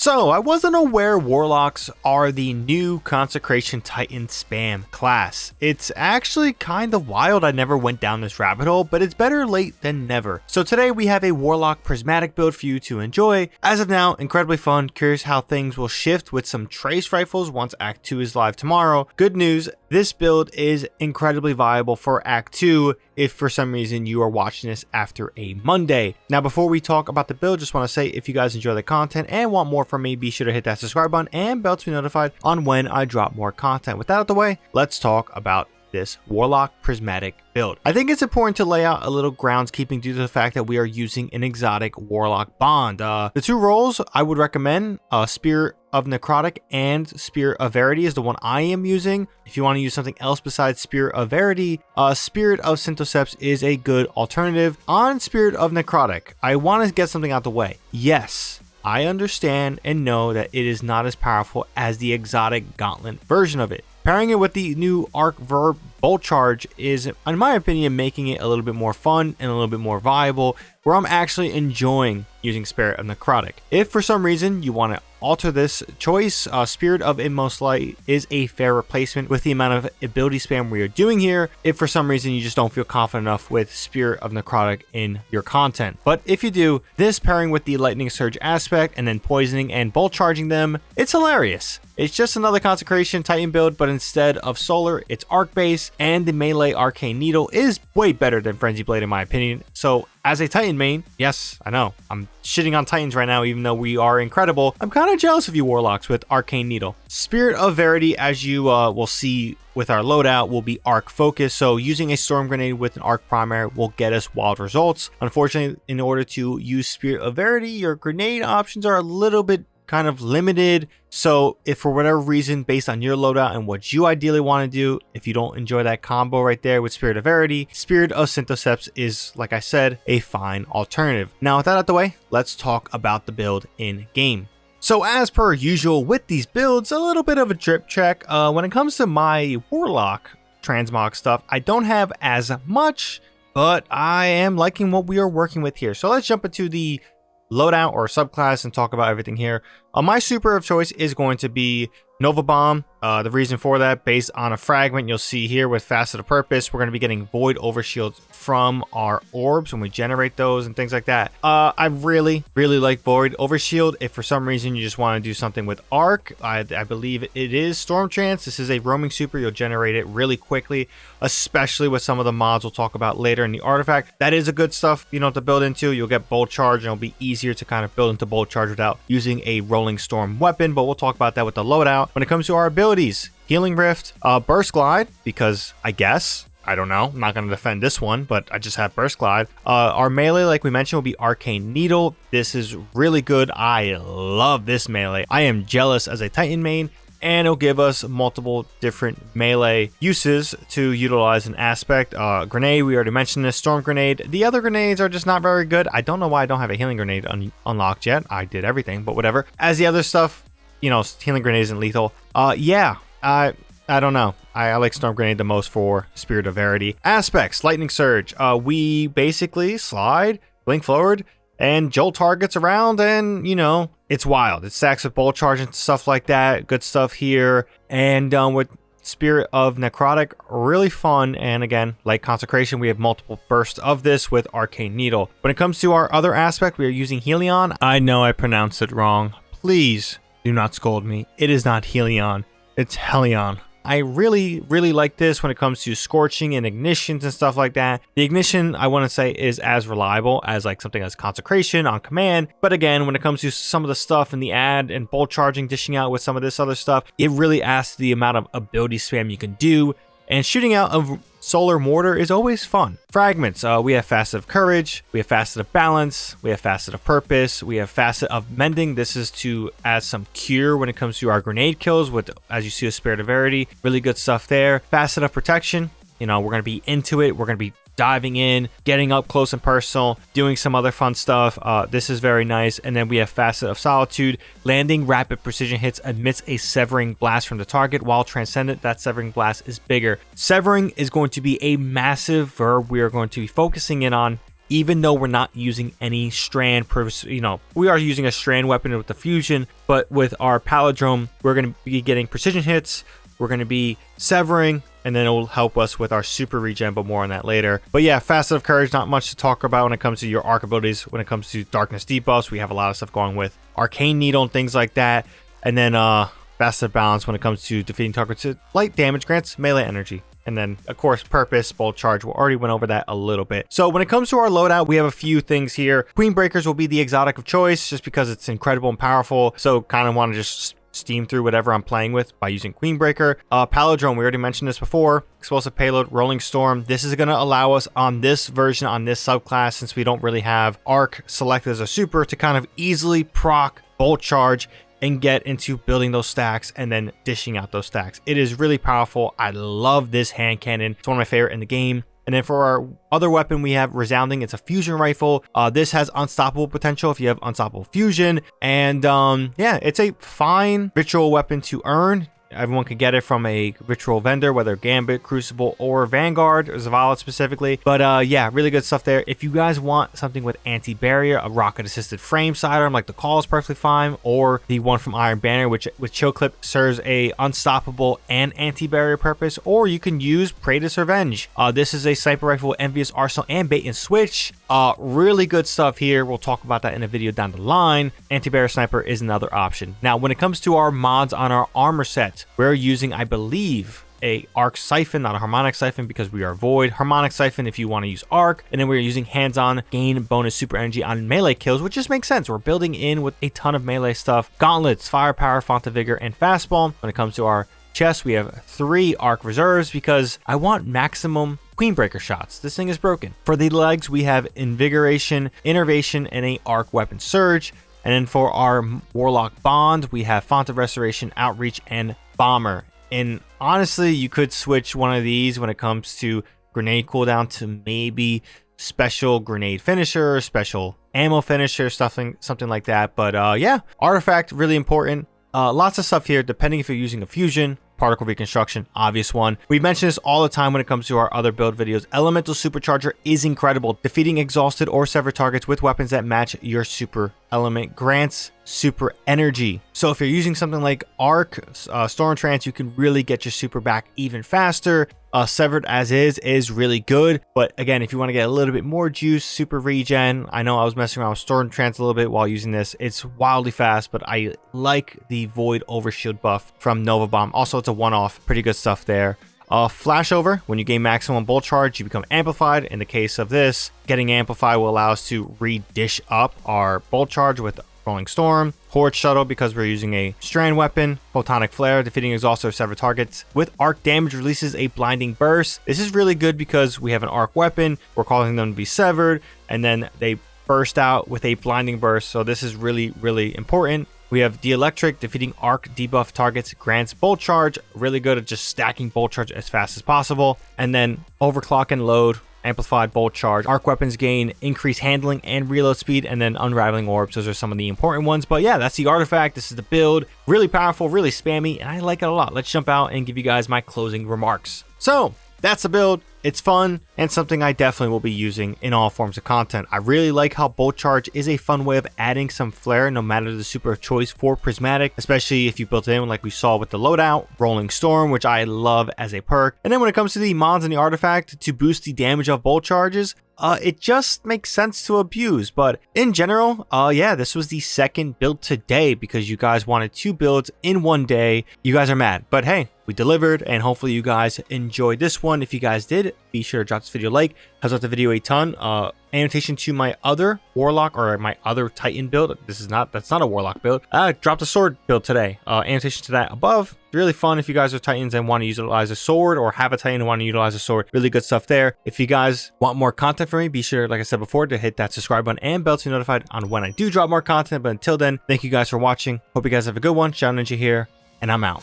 So, I wasn't aware Warlocks are the new Consecration Titan spam class. It's actually kind of wild I never went down this rabbit hole, but it's better late than never. So today we have a Warlock Prismatic build for you to enjoy. As of now, incredibly fun, curious how things will shift with some Trace Rifles once Act 2 is live tomorrow. Good news, this build is incredibly viable for Act 2 if for some reason you are watching this after a Monday. Now before we talk about the build, just want to say if you guys enjoy the content and want more from me, be sure to hit that subscribe button and bell to be notified on when I drop more content. With that out of the way, let's talk about this Warlock Prismatic build. I think it's important to lay out a little groundskeeping due to the fact that we are using an exotic Warlock bond. The two roles I would recommend, Spirit of Necrotic and Spirit of Verity is the one I am using. If you want to use something else besides Spirit of Verity, Spirit of Synthoceps is a good alternative. On Spirit of Necrotic, I want to get something out the way. Yes, I understand and know that it is not as powerful as the exotic Gauntlet version of it. Pairing it with the new Arc Verb Bolt Charge is, in my opinion, making it a little bit more fun and a little bit more viable, where I'm actually enjoying using Spirit of Necrotic. If for some reason you want to alter this choice, Spirit of Inmost Light is a fair replacement with the amount of ability spam we are doing here, if for some reason you just don't feel confident enough with Spirit of Necrotic in your content. But if you do, this pairing with the Lightning Surge aspect and then poisoning and bolt charging them, it's hilarious. It's just another Consecration Titan build, but instead of solar, it's arc base, and the melee Arcane Needle is way better than Frenzy Blade in my opinion. So as a Titan main, yes, I know, I'm shitting on Titans right now even though we are incredible. I'm kind of jealous of you Warlocks with Arcane Needle. Spirit of Verity, as you will see with our loadout, will be arc focused, so using a Storm Grenade with an arc primary will get us wild results. Unfortunately, in order to use Spirit of Verity, your grenade options are a little bit kind of limited. So if for whatever reason, based on your loadout and what you ideally want to do, if you don't enjoy that combo right there with Spirit of Verity, Spirit of Synthoceps is, like I said, a fine alternative. Now with that out of the way, let's talk about the build in game. So as per usual with these builds, a little bit of a drip check. When it comes to my Warlock transmog stuff, I don't have as much, but I am liking what we are working with here. So let's jump into the loadout or subclass and talk about everything here. My super of choice is going to be Nova Bomb. The reason for that, based on a fragment you'll see here with Facet of Purpose, we're going to be getting Void Overshields from our orbs when we generate those and things like that. I really like Void Overshield. If for some reason you just want to do something with Arc, I believe it is Storm Trance. This is a roaming super. You'll generate it really quickly, especially with some of the mods we'll talk about later in the artifact. That is a good stuff, you know, to build into. You'll get Bolt Charge and it'll be easier to kind of build into Bolt Charge without using a Rolling Storm weapon, but we'll talk about that with the loadout. When it comes to our abilities, Healing Rift, Burst Glide, because I don't know, I'm not going to defend this one, but I just have Burst Glide. Our melee, like we mentioned, will be Arcane Needle. This is really good. I love this melee. I am jealous as a Titan main, and it'll give us multiple different melee uses to utilize an aspect. Grenade, we already mentioned this. Storm Grenade. The other grenades are just not very good. I don't know why I don't have a Healing Grenade unlocked yet. I did everything, but whatever. As the other stuff, you know, Healing Grenade isn't lethal. I don't know. I like Storm Grenade the most for Spirit of Verity. Aspects, Lightning Surge. We basically slide, blink forward, and jolt targets around, and, you know, it's wild. It stacks with Bolt Charge and stuff like that. Good stuff here. And with Spirit of Necrotic, really fun. And again, like Consecration, we have multiple bursts of this with Arcane Needle. When it comes to our other aspect, we are using Helion. I know I pronounced it wrong. Please do not scold me. It is not Helion. It's Helion. I really like this when it comes to scorching and ignitions and stuff like that. The ignition, I want to say, is as reliable as like something as Consecration on command. But again, when it comes to some of the stuff in the ad and bolt charging, dishing out with some of this other stuff, it really asks the amount of ability spam you can do. And shooting out of Solar Mortar is always fun. Fragments, we have Facet of Courage, we have Facet of Balance, we have Facet of Purpose, we have Facet of Mending. This is to add some cure when it comes to our grenade kills with, as you see, a Spirit of Verity. Really good stuff there. Facet of Protection, you know, we're going to be into it. We're going to be diving in, getting up close and personal, doing some other fun stuff. This is very nice. And then we have Facet of Solitude. Landing rapid precision hits emits a severing blast from the target, while Transcendent, that severing blast is bigger. Severing is going to be a massive verb we are going to be focusing in on even though we're not using any strand, we are using a strand weapon with the fusion, but with our palindrome, we're going to be getting precision hits, we're going to be severing, and then it will help us with our super regen, but more on that later. But yeah, Facet of Courage, not much to talk about when it comes to your arc abilities. When it comes to darkness debuffs, we have a lot of stuff going with Arcane Needle and things like that. And then Facet of Balance when it comes to defeating targets with light damage grants melee energy. And then, of course, Purpose, Bolt Charge. We already went over that a little bit. So when it comes to our loadout, we have a few things here. Queen Breakers will be the exotic of choice just because it's incredible and powerful. So kind of want to just steam through whatever I'm playing with by using Queen Breaker. Palindrome, we already mentioned this before. Explosive Payload, Rolling Storm. This is going to allow us on this version, on this subclass, since we don't really have Arc selected as a super, to kind of easily proc Bolt Charge and get into building those stacks and then dishing out those stacks. It is really powerful. I love this hand cannon. It's one of my favorite in the game. And then for our other weapon, we have Resounding. It's a fusion rifle. This has unstoppable potential if you have unstoppable fusion. And yeah, it's a fine ritual weapon to earn. Everyone can get it from a ritual vendor, whether Gambit, Crucible, or Vanguard, or Zavala specifically. But yeah, really good stuff there. If you guys want something with anti-barrier, a rocket-assisted frame sidearm like the Call is perfectly fine, or the one from Iron Banner, which with Chill Clip serves a unstoppable and anti-barrier purpose, or you can use Praetor's Revenge. This is a sniper rifle with Envious Arsenal and bait and switch. Really good stuff here. We'll talk about that in a video down the line. Anti-barrier sniper is another option. Now, when it comes to our mods on our armor set, we're using, I believe, a arc siphon, not a harmonic siphon because we are void. Harmonic siphon if you want to use arc, and then we're using hands-on gain bonus super energy on melee kills, which just makes sense. We're building in with a ton of melee stuff. Gauntlets, firepower, font of vigor, and fastball. When it comes to our chest, we have 3 arc reserves because I want maximum Queen Breaker shots. This thing is broken. For the legs, we have invigoration, innervation, and a arc weapon surge. And then for our Warlock Bond, we have Font of Restoration, Outreach, and Bomber. And honestly, you could switch one of these when it comes to grenade cooldown to maybe special grenade finisher, special ammo finisher, something like that. But yeah, artifact, really important. Lots of stuff here, depending if you're using a fusion, particle reconstruction, obvious one. We mention this all the time when it comes to our other build videos. Elemental Supercharger is incredible. Defeating exhausted or severed targets with weapons that match your super element grants super energy. So if you're using something like Arc, Storm Trance, you can really get your super back even faster. Severed as is really good, but again, if you want to get a little bit more juice, super regen, I know I was messing around with Storm Trance a little bit while using this. It's wildly fast, but I like the Void Overshield buff from Nova Bomb. Also, it's a one-off, pretty good stuff there. Flashover, when you gain maximum bolt charge, you become amplified. In the case of this, getting amplified will allow us to re-dish up our bolt charge with Rolling Storm. Horde Shuttle, because we're using a strand weapon. Photonic Flare, defeating exhausted or severed targets with arc damage releases a blinding burst. This is really good because we have an arc weapon, we're causing them to be severed, and then they burst out with a blinding burst. So this is really important. We have Dielectric, defeating arc debuff targets grants bolt charge. Really good at just stacking bolt charge as fast as possible. And then Overclock and Load, amplified bolt charge. Arc weapons gain increased handling and reload speed, and then unraveling orbs. Those are some of the important ones. But yeah, that's the artifact. This is the build. Really powerful, really spammy, and I like it a lot. Let's jump out and give you guys my closing remarks. So that's the build. It's fun and something I definitely will be using in all forms of content. I really like how Bolt Charge is a fun way of adding some flair no matter the super of choice for Prismatic, especially if you built it in like we saw with the Loadout, Rolling Storm, which I love as a perk. And then when it comes to the mods and the artifact to boost the damage of Bolt Charges, it just makes sense to abuse. But in general, yeah, this was the second build today because you guys wanted 2 builds in one day. You guys are mad, but hey, we delivered, and hopefully you guys enjoyed this one. If you guys did, be sure to drop this video a like. Helps out the video a ton. Annotation to my other Warlock or my other Titan build. That's not a Warlock build. I dropped a sword build today. Annotation to that above. Really fun if you guys are Titans and want to utilize a sword, or have a Titan and want to utilize a sword. Really good stuff there. If you guys want more content from me, be sure, like I said before, to hit that subscribe button and bell to be notified on when I do drop more content. But until then, thank you guys for watching. Hope you guys have a good one. ShadowNinja here, and I'm out.